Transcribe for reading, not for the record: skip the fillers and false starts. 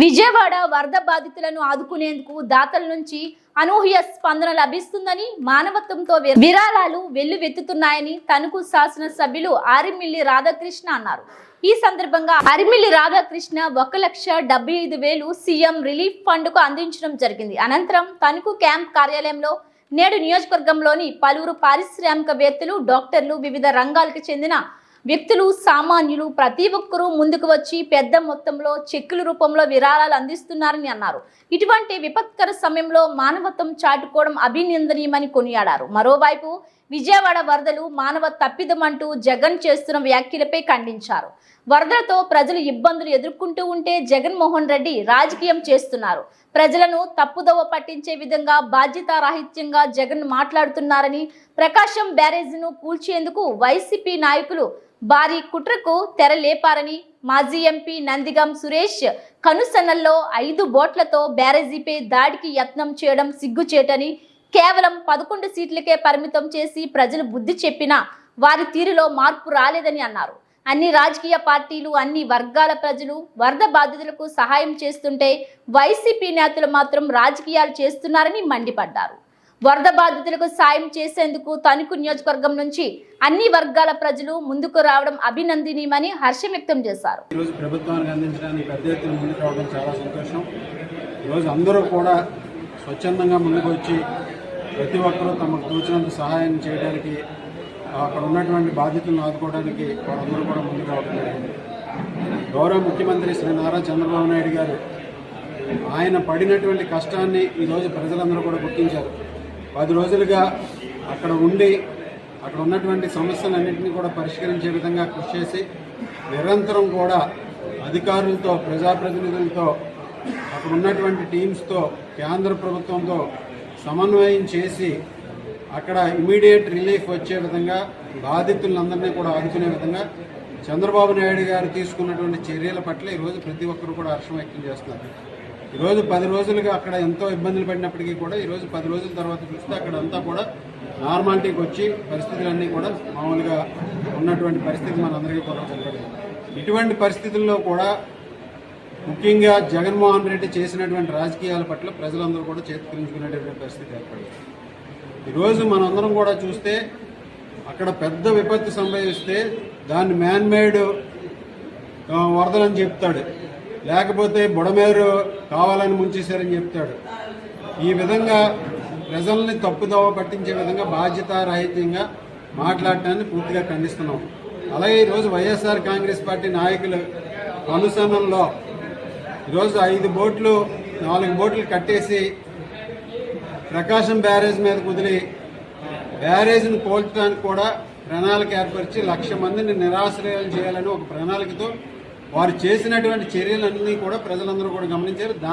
విజయవాడ వరద బాధితులను ఆదుకునేందుకు దాతల నుంచి అనూహ్య స్పందన లభిస్తుందని, మానవత్వంతో విరాళాలు వెల్లువెత్తుతున్నాయని తణుకు శాసన సభ్యులు ఆరిమిల్లి రాధాకృష్ణ అన్నారు. ఈ సందర్భంగా Arimilli Radhakrishna 1,75,000 CM relief fund కు అందించడం జరిగింది. అనంతరం తణుకు క్యాంప్ కార్యాలయంలో నేడు నియోజకవర్గంలోని పలువురు పారిశ్రామికవేత్తలు, డాక్టర్లు, వివిధ రంగాలకు చెందిన వ్యక్తులు, సామాన్యులు ప్రతి ఒక్కరూ ముందుకు వచ్చి పెద్ద మొత్తంలో చెక్కుల రూపంలో విరాళాలు అందిస్తున్నారని అన్నారు. ఇటువంటి విపత్కర సమయంలో మానవత్వం చాటుకోవడం అభినందనీయమని కొనియాడారు. మరోవైపు విజయవాడ వరదలు మానవ తప్పిదమంటూ జగన్ చేస్తున్న వ్యాఖ్యలపై ఖండించారు. వరదలతో ప్రజలు ఇబ్బందులు ఎదుర్కొంటూ ఉంటే జగన్మోహన్ రెడ్డి రాజకీయం చేస్తున్నారు. ప్రజలను తప్పుదోవ పట్టించే విధంగా బాధ్యతారాహిత్యంగా జగన్ మాట్లాడుతున్నారని, ప్రకాశం బ్యారేజ్ను కూల్చేందుకు వైసీపీ నాయకులు భారీ కుట్రకు తెరలేపారని, మాజీ ఎంపీ నందిగం సురేష్ కనుసన్నల్లో 5 బోట్లతో బ్యారేజీపై దాడికి యత్నం చేయడం సిగ్గుచేటని, కేవలం 11 సీట్లకే పరిమితం చేసి ప్రజలు బుద్ధి చెప్పినా వారి తీరులో మార్పు రాలేదని అన్నారు. అన్ని రాజకీయ పార్టీలు, అన్ని వర్గాల ప్రజలు వరద బాధితులకు సహాయం చేస్తుంటే వైసీపీ నేతలు మాత్రం రాజకీయాలు చేస్తున్నారని మండిపడ్డారు. వరద బాధితులకు సాయం చేసేందుకు తణుకు నియోజకవర్గం నుంచి అన్ని వర్గాల ప్రజలు ముందుకు రావడం అభినందనీయమని హర్షం వ్యక్తం చేశారు. ఈరోజు ప్రభుత్వానికి అందించడానికి పెద్ద ఎత్తున ముందుకు రావడం చాలా సంతోషం. ఈరోజు అందరూ కూడా స్వచ్ఛందంగా ముందుకు వచ్చి ప్రతి ఒక్కరూ తమకు తోచినంత సహాయం చేయడానికి, అక్కడ ఉన్నటువంటి బాధితులను ఆదుకోవడానికి వాళ్ళందరూ కూడా ముందుకు రావడం జరిగింది. గౌరవ ముఖ్యమంత్రి శ్రీ నారా చంద్రబాబు నాయుడు గారు ఆయన పడినటువంటి కష్టాన్ని ఈరోజు ప్రజలందరూ కూడా గుర్తించారు. 10 రోజులుగా అక్కడ ఉండి అక్కడ ఉన్నటువంటి సమస్యలన్నింటినీ కూడా పరిష్కరించే విధంగా కృషి చేసి నిరంతరం కూడా అధికారులతో, ప్రజాప్రతినిధులతో, అక్కడ ఉన్నటువంటి టీమ్స్తో, కేంద్ర ప్రభుత్వంతో సమన్వయం చేసి అక్కడ ఇమీడియట్ రిలీఫ్ వచ్చే విధంగా, బాధితులందరినీ కూడా ఆదుకునే విధంగా చంద్రబాబు నాయుడు గారు తీసుకున్నటువంటి చర్యల పట్ల ఈరోజు ప్రతి ఒక్కరు కూడా హర్షం వ్యక్తం చేస్తున్నారు. ఈరోజు 10 రోజులుగా అక్కడ ఎంతో ఇబ్బందులు పడినప్పటికీ కూడా ఈరోజు 10 రోజుల తర్వాత చూస్తే అక్కడ అంతా కూడా నార్మాలిటీకి వచ్చి పరిస్థితులన్నీ కూడా మామూలుగా ఉన్నటువంటి పరిస్థితి మనందరికీ కూడా కనపడింది. ఇటువంటి పరిస్థితుల్లో కూడా ముఖ్యంగా జగన్మోహన్ రెడ్డి చేసినటువంటి రాజకీయాల పట్ల ప్రజలందరూ కూడా చేతుకరించుకునేటువంటి పరిస్థితి ఏర్పడింది. ఈరోజు మనందరం కూడా చూస్తే అక్కడ పెద్ద విపత్తు సంభవిస్తే దాన్ని మ్యాన్మేడ్ వరదలని చెప్తాడు, లేకపోతే బుడమేరు కావాలని ముంచేశారని చెప్తాడు. ఈ విధంగా ప్రజల్ని తప్పుదోవ పట్టించే విధంగా బాధ్యతారాహిత్యంగా మాట్లాడటాన్ని పూర్తిగా ఖండిస్తున్నాం. అలాగే ఈరోజు వైఎస్ఆర్ కాంగ్రెస్ పార్టీ నాయకులు అనుసరణలో ఈరోజు 5 బోట్లు 4 బోట్లు కట్టేసి ప్రకాశం బ్యారేజ్ మీద కుదిరి బ్యారేజ్ను కోల్చడానికి కూడా ప్రణాళిక ఏర్పరిచి 1,00,000 మందిని నిరాశ్రయం చేయాలని ఒక ప్రణాళికతో వారు చేసినటువంటి చర్యలన్నీ కూడా ప్రజలందరూ కూడా గమనించారు.